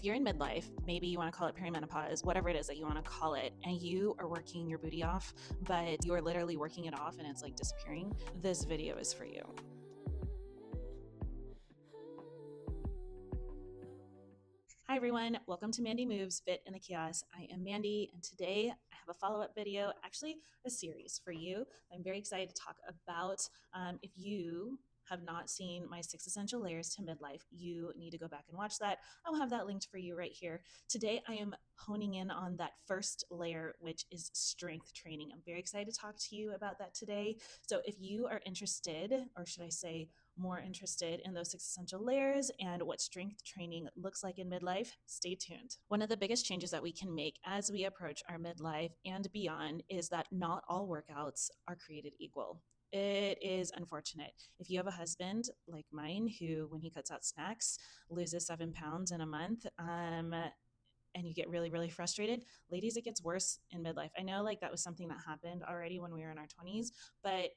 If you're in midlife, maybe you want to call it perimenopause, whatever it is that you want to call it, and you are working your booty off, but you're literally working it off and it's like disappearing, this video is for you. Hi everyone, welcome to Mandy Moves Fit in the Chaos. I am Mandy, and today I have a follow-up video, actually a series for you. I'm very excited to talk about. If you have not seen my 6 essential layers to midlife, you need to go back and watch that. I'll have that linked for you right here. Today I am honing in on that first layer, which is strength training. I'm very excited to talk to you about that today. So if you are interested, or should I say more interested in those 6 essential layers and what strength training looks like in midlife, stay tuned. One of the biggest changes that we can make as we approach our midlife and beyond is that not all workouts are created equal. It is unfortunate. If you have a husband like mine who, when he cuts out snacks, loses 7 pounds in a month, and you get really, really frustrated, ladies, it gets worse in midlife. I know like that was something that happened already when we were in our 20s, but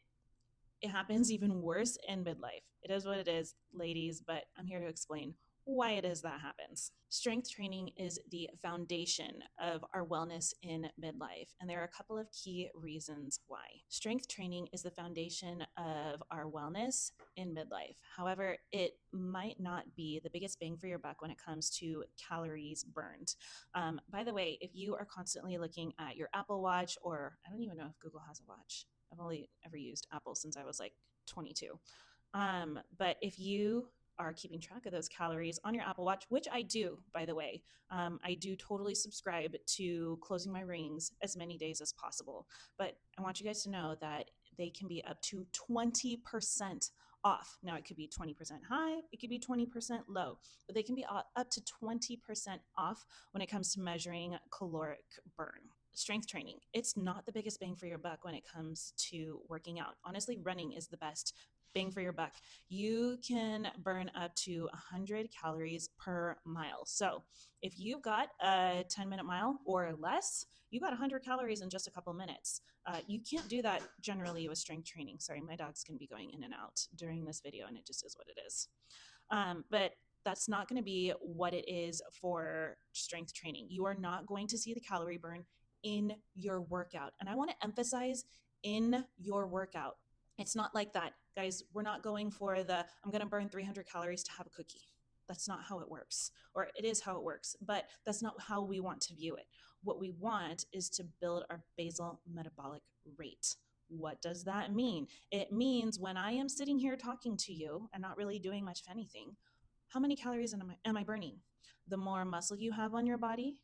it happens even worse in midlife. It is what it is, ladies, but I'm here to explain why it is that happens. Strength training is the foundation of our wellness in midlife, and there are a couple of key reasons why. Strength training is the foundation of our wellness in midlife. However, it might not be the biggest bang for your buck when it comes to calories burned. By the way, if you are constantly looking at your Apple Watch, or I don't even know if Google has a watch. I've only ever used Apple since I was like 22. But if you are keeping track of those calories on your Apple Watch, which I do, by the way, I do totally subscribe to closing my rings as many days as possible. But I want you guys to know that they can be up to 20% off. Now, it could be 20% high, it could be 20% low, but they can be up to 20% off when it comes to measuring caloric burn. Strength training, it's not the biggest bang for your buck when it comes to working out. Honestly, running is the best bang for your buck. You can burn up to 100 calories per mile. So if you've got a 10-minute mile or less, you got 100 calories in just a couple minutes. You can't do that generally with strength training. Sorry, my dog's going to be going in and out during this video, and it just is what it is. But that's not going to be what it is for strength training. You are not going to see the calorie burn in your workout. And I want to emphasize in your workout. It's not like that. Guys, we're not going for I'm going to burn 300 calories to have a cookie. That's not how it works. Or it is how it works, but that's not how we want to view it. What we want is to build our basal metabolic rate. What does that mean? It means when I am sitting here talking to you and not really doing much of anything, how many calories am I burning? The more muscle you have on your body,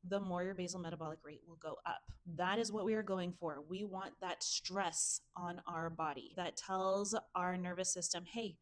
the more your basal metabolic rate will go up. That is what we are going for. We want that stress on our body that tells our nervous system, hey,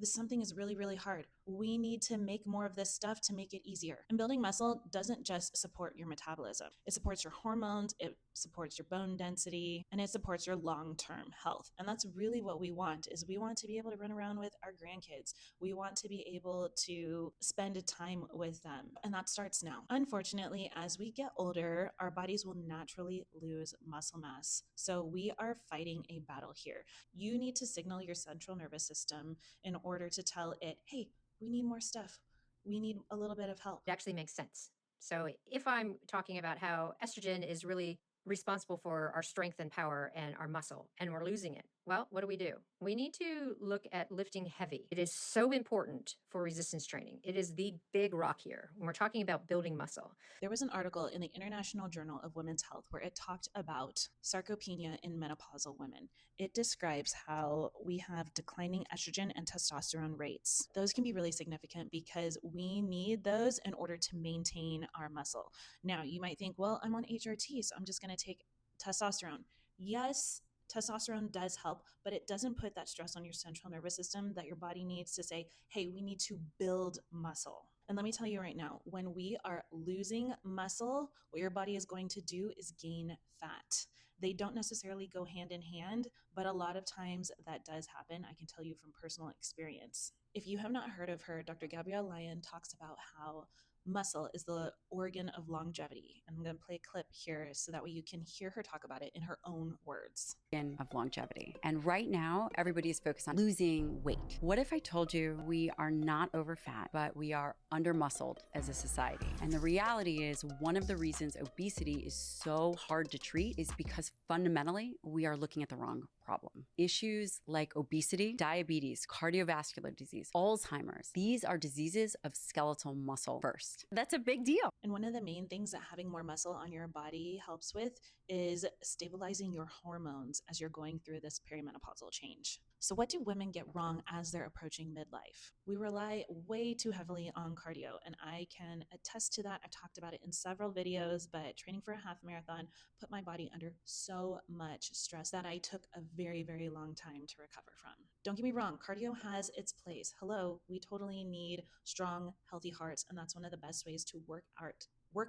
something is really, really hard. We need to make more of this stuff to make it easier. And building muscle doesn't just support your metabolism. It supports your hormones, it supports your bone density, and it supports your long-term health. And that's really what we want, is we want to be able to run around with our grandkids. We want to be able to spend time with them. And that starts now. Unfortunately, as we get older, our bodies will naturally lose muscle mass. So we are fighting a battle here. You need to signal your central nervous system in order to tell it, hey, we need more stuff. We need a little bit of help. It actually makes sense. So if I'm talking about how estrogen is really responsible for our strength and power and our muscle, and we're losing it, well, what do? We need to look at lifting heavy. It is so important for resistance training. It is the big rock here when we're talking about building muscle. There was an article in the International Journal of Women's Health where it talked about sarcopenia in menopausal women. It describes how we have declining estrogen and testosterone rates. Those can be really significant because we need those in order to maintain our muscle. Now, you might think, well, I'm on HRT, so I'm just going to take testosterone. Yes, testosterone does help, but it doesn't put that stress on your central nervous system that your body needs to say, hey, we need to build muscle. And let me tell you right now, when we are losing muscle, what your body is going to do is gain fat. They don't necessarily go hand in hand, but a lot of times that does happen. I can tell you from personal experience. If you have not heard of her, Dr. Gabrielle Lyon talks about how Muscle is the organ of longevity. And I'm going to play a clip here so that way you can hear her talk about it in her own words. Of longevity. And right now, everybody is focused on losing weight. What if I told you we are not over fat, but we are under muscled as a society? And the reality is, one of the reasons obesity is so hard to treat is because fundamentally, we are looking at the wrong problem. Issues like obesity, diabetes, cardiovascular disease, Alzheimer's, these are diseases of skeletal muscle first. That's a big deal. And one of the main things that having more muscle on your body helps with is stabilizing your hormones as you're going through this perimenopausal change. So, what do women get wrong as they're approaching midlife? We rely way too heavily on cardio, and I can attest to that. I've talked about it in several videos, but training for a half marathon put my body under so much stress that I took a very, very long time to recover from. Don't get me wrong, cardio has its place. Hello, we totally need strong, healthy hearts, and that's one of the best ways to work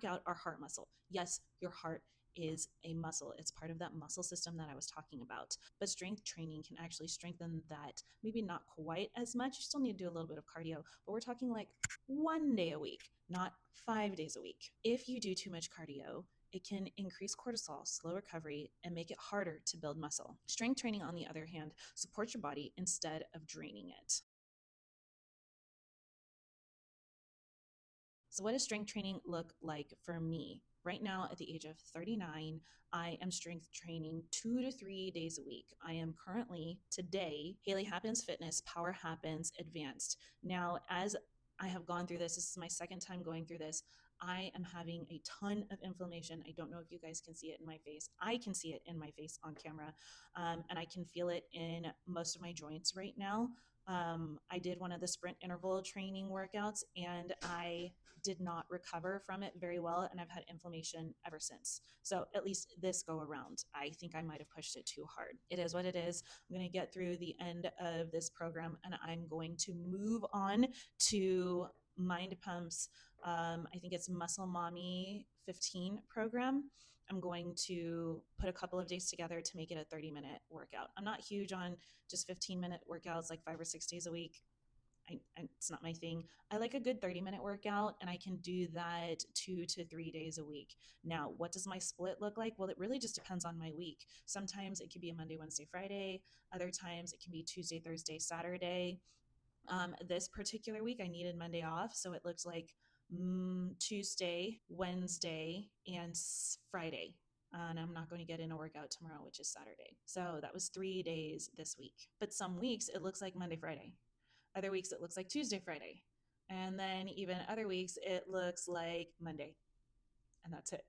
out our heart muscle. Yes, your heart is a muscle. It's part of that muscle system that I was talking about. But strength training can actually strengthen that, maybe not quite as much. You still need to do a little bit of cardio, but we're talking like 1 day a week, not 5 days a week. If you do too much cardio, it can increase cortisol, slow recovery, and make it harder to build muscle. Strength training, on the other hand, supports your body instead of draining it. So, what does strength training look like for me? Right now, at the age of 39, I am strength training 2 to 3 days a week. I am currently, today, Haley Happens Fitness, Power Happens Advanced. Now, as I have gone through this is my second time going through this. I am having a ton of inflammation. I don't know if you guys can see it in my face. I can see it in my face on camera, and I can feel it in most of my joints right now. I did one of the sprint interval training workouts, and I did not recover from it very well, and I've had inflammation ever since. So at least this go around, I think I might have pushed it too hard. It is what it is. I'm going to get through the end of this program, and I'm going to move on to Mind Pump's, I think it's Muscle Mommy 15 program. I'm going to put a couple of days together to make it a 30-minute workout. I'm not huge on just 15-minute workouts like 5 or 6 days a week. It's not my thing. I like a good 30-minute workout, and I can do that 2 to 3 days a week. Now, what does my split look like? Well, it really just depends on my week. Sometimes it could be a Monday, Wednesday, Friday. Other times it can be Tuesday, Thursday, Saturday. This particular week, I needed Monday off, so it looks like Tuesday, Wednesday, and Friday. And I'm not going to get in a workout tomorrow, which is Saturday. So that was 3 days this week. But some weeks it looks like Monday, Friday. Other weeks it looks like Tuesday, Friday. And then even other weeks it looks like Monday. And that's it.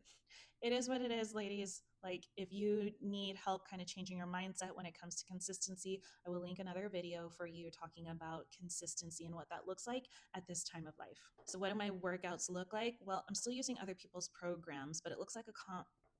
It is what it is, ladies. Like, if you need help kind of changing your mindset when it comes to consistency, I will link another video for you talking about consistency and what that looks like at this time of life. So, what do my workouts look like? Well, I'm still using other people's programs, but it looks like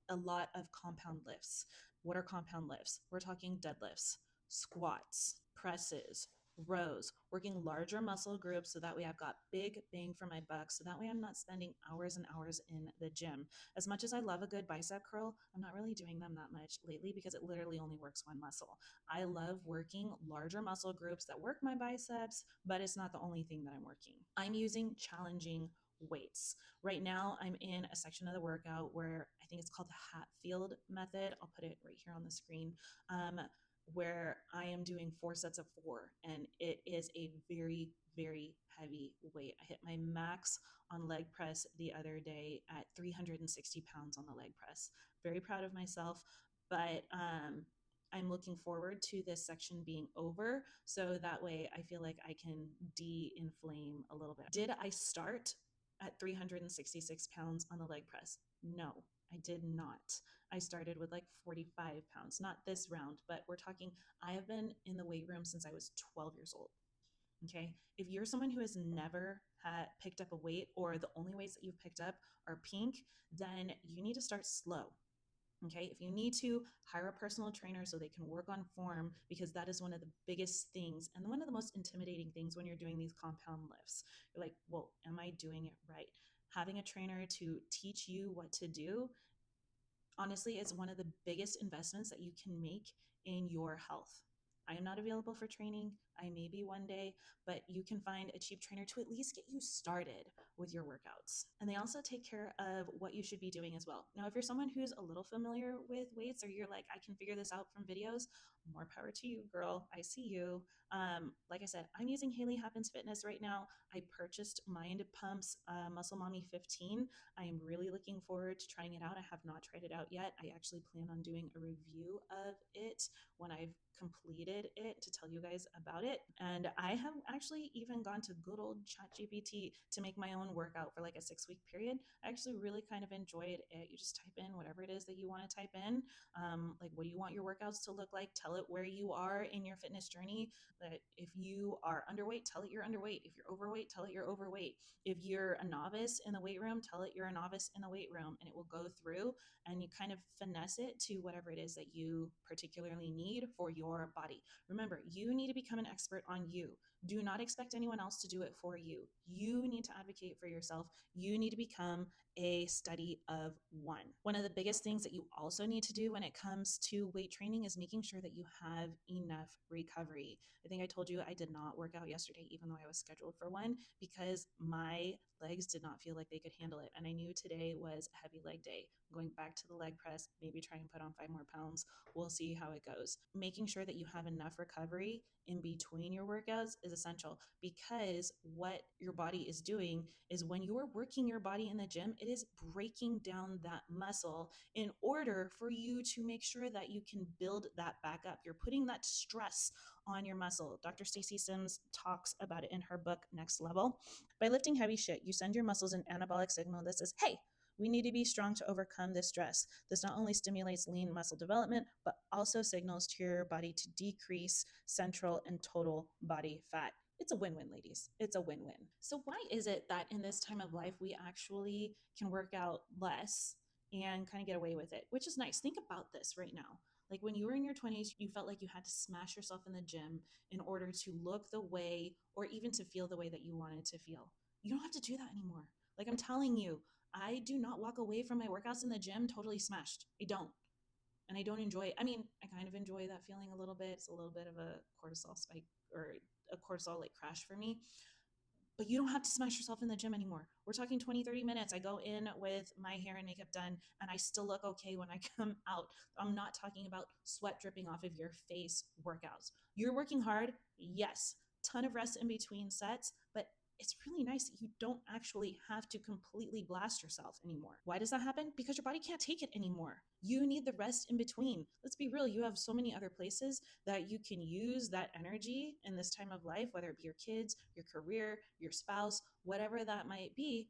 a lot of compound lifts. What are compound lifts? We're talking deadlifts, squats, presses, rows, working larger muscle groups so that way I've got big bang for my buck. So that way I'm not spending hours and hours in the gym. As much as I love a good bicep curl, I'm not really doing them that much lately because it literally only works one muscle. I love working larger muscle groups that work my biceps, but it's not the only thing that I'm working. I'm using challenging weights. Right now, I'm in a section of the workout where I think it's called the Hatfield method. I'll put it right here on the screen. Where I am doing 4 sets of 4, and it is a very, very heavy weight. I hit my max on leg press the other day at 360 pounds on the leg press. Very proud of myself, but I'm looking forward to this section being over so that way I feel like I can de-inflame a little bit. Did I start at 366 pounds on the leg press? No, I did not. I started with like 45 pounds, not this round, but we're talking, I have been in the weight room since I was 12 years old. Okay. If you're someone who has never picked up a weight, or the only weights that you've picked up are pink, then you need to start slow. Okay. If you need to, hire a personal trainer so they can work on form, because that is one of the biggest things and one of the most intimidating things when you're doing these compound lifts. You're like, well, am I doing it right? Having a trainer to teach you what to do, honestly, is one of the biggest investments that you can make in your health. I am not available for training. I may be one day, but you can find a cheap trainer to at least get you started with your workouts. And they also take care of what you should be doing as well. Now, if you're someone who's a little familiar with weights, or you're like, I can figure this out from videos, more power to you, girl. I see you. Like I said, I'm using Haley Happens Fitness right now. I purchased Mind Pump's Muscle Mommy 15. I am really looking forward to trying it out. I have not tried it out yet. I actually plan on doing a review of it when I've completed it to tell you guys about it. And I have actually even gone to good old ChatGPT to make my own workout for like a 6-week period. I actually really kind of enjoyed it. You just type in whatever it is that you want to type in. Like, what do you want your workouts to look like? Tell it where you are in your fitness journey. That if you are underweight, tell it you're underweight. If you're overweight, tell it you're overweight. If you're a novice in the weight room, tell it you're a novice in the weight room, and it will go through and you kind of finesse it to whatever it is that you particularly need for your body. Remember, you need to become an expert on you. Do not expect anyone else to do it for you. You need to advocate for yourself. You need to become a study of one. One of the biggest things that you also need to do when it comes to weight training is making sure that you have enough recovery. I think I told you I did not work out yesterday, even though I was scheduled for one, because my legs did not feel like they could handle it. And I knew today was a heavy leg day. I'm going back to the leg press, maybe try and put on 5 more pounds. We'll see how it goes. Making sure that you have enough recovery in between your workouts is essential, because what your body is doing is when you are working your body in the gym, it is breaking down that muscle in order for you to make sure that you can build that back up. You're putting that stress on your muscle. Dr. Stacey Sims talks about it in her book, Next Level. By lifting heavy shit, you send your muscles an anabolic signal that says, hey, we need to be strong to overcome this stress. This not only stimulates lean muscle development, but also signals to your body to decrease central and total body fat. It's a win-win, ladies. It's a win-win. So why is it that in this time of life, we actually can work out less and kind of get away with it, which is nice? Think about this right now. Like, when you were in your 20s, you felt like you had to smash yourself in the gym in order to look the way or even to feel the way that you wanted to feel. You don't have to do that anymore. Like, I'm telling you, I do not walk away from my workouts in the gym totally smashed. I don't. And I don't enjoy it. I mean, I kind of enjoy that feeling a little bit. It's a little bit of a cortisol spike, or a cortisol like crash for me. But you don't have to smash yourself in the gym anymore. We're talking 20, 30 minutes. I go in with my hair and makeup done, and I still look okay when I come out. I'm not talking about sweat dripping off of your face workouts. You're working hard, yes, ton of rest in between sets, but it's really nice that you don't actually have to completely blast yourself anymore. Why does that happen? Because your body can't take it anymore. You need the rest in between. Let's be real, you have so many other places that you can use that energy in this time of life, whether it be your kids, your career, your spouse, whatever that might be.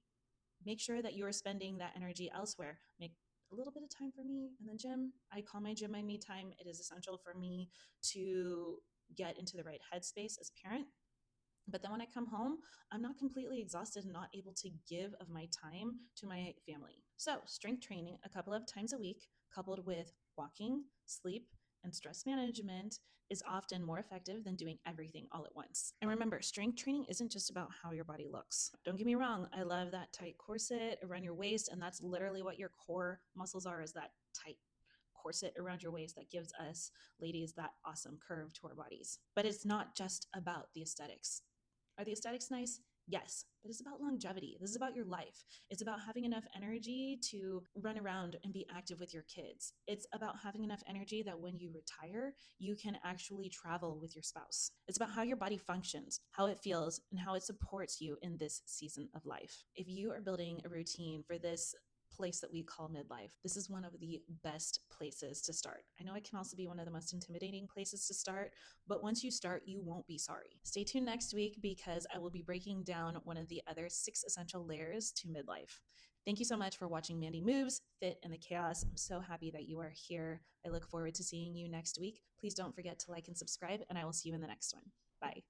Make sure that you are spending that energy elsewhere. Make a little bit of time for me in the gym. I call my gym my me time. It is essential for me to get into the right headspace as a parent. But then when I come home, I'm not completely exhausted and not able to give of my time to my family. So, strength training a couple of times a week, coupled with walking, sleep, and stress management, is often more effective than doing everything all at once. And remember, strength training isn't just about how your body looks. Don't get me wrong, I love that tight corset around your waist, and that's literally what your core muscles are, is that tight corset around your waist that gives us ladies that awesome curve to our bodies. But it's not just about the aesthetics. Are the aesthetics nice? Yes, but it's about longevity. This is about your life. It's about having enough energy to run around and be active with your kids. It's about having enough energy that when you retire, you can actually travel with your spouse. It's about how your body functions, how it feels, and how it supports you in this season of life. If you are building a routine for this place that we call midlife, this is one of the best places to start. I know it can also be one of the most intimidating places to start, but once you start, you won't be sorry. Stay tuned next week, because I will be breaking down one of the other 6 essential layers to midlife. Thank you so much for watching Mandy Moves, Fit in the Chaos. I'm so happy that you are here. I look forward to seeing you next week. Please don't forget to like and subscribe, and I will see you in the next one. Bye.